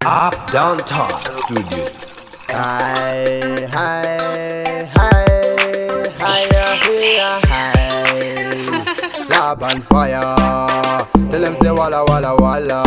Up Downtown Studios. Hi, hi, hi, hi. Lab and fire. Tell them say walla walla walla.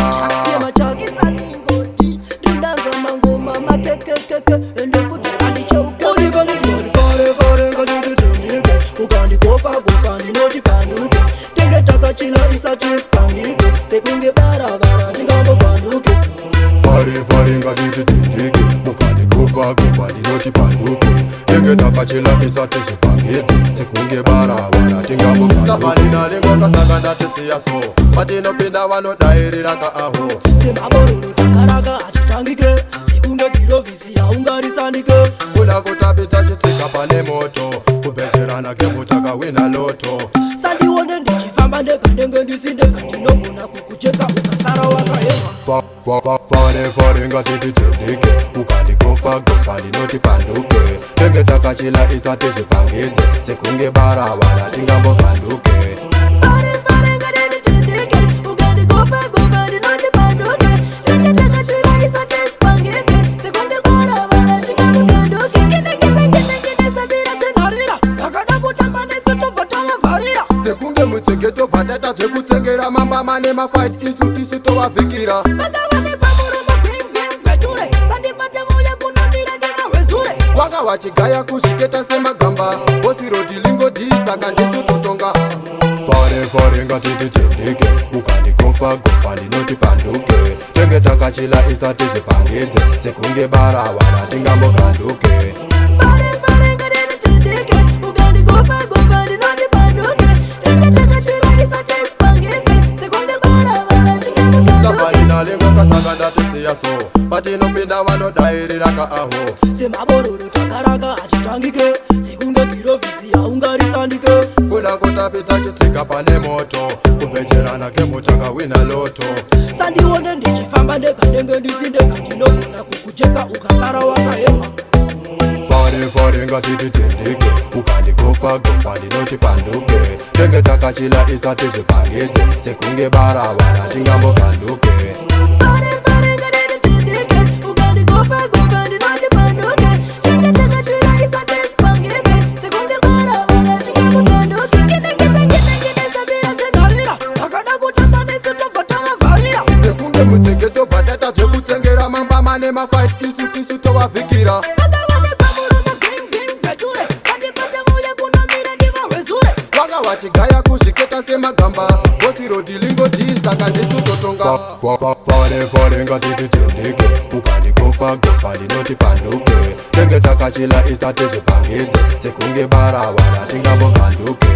Fari ngati tindiki mukandi kufa ndinoti panduke tenge takachila tisati zipangidzi sekunge baravara tingambokafanina lingokasaka ndatisiya so patinopinda vanodairira ka aho semabororo takaraka atitangike sekunge girovhisi yaungarisandike kuda kutapidza chitsika pane moto kubhecherana kembo takawina loto sandione ndichifamba ndega ndenge ndisindega ndinogona kukucheka ukasara wakahema fare ngatiti tindike ukandikofa ndinoti panduke tenge takachila isati zvipangidze sekunge baravara tingambokanduke sekunge mutsengeto bhatata zvekutsengera mambama nemafight isu tisu tovavhikira wanga wachigaya kuzviketa semagamba bosirodi lingodhiisaka ndisu totonga fare ngatiti tindike ukandikofa ndinoti panduke tenge takachila isati zvipangidze sekunge baravara tingambokanduke lengokasaka ndatisiya so patinopinda vanodairira ka aho semabororo takaraka atitangike sekunge girovhisi yaungarisandike kuda kutapidza chitsika pane moto kubhecherana kembo takawina loto sandione ndichifamba ndega ndenge ndisindega ndinogona kukucheka ukasara wakahema fare ngatiti tindike ukandikofa ndinoti panduke tenge takachila isati zvipangidze sekunge baravara tingambokanduke sekunge mutsengeto bhatata zvekutsengera mambama nemafight isu tisu tovavhikira wanga wachigaya kuzviketa semagamba bosirodi lingodhiisaka ndisu totonga fare ngatiti tindike ukandikofa ndinoti panduke tenge takachila isati zvipangidze sekunge baravara tingambokanduke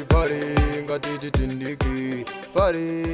fare ngatiti tindike fare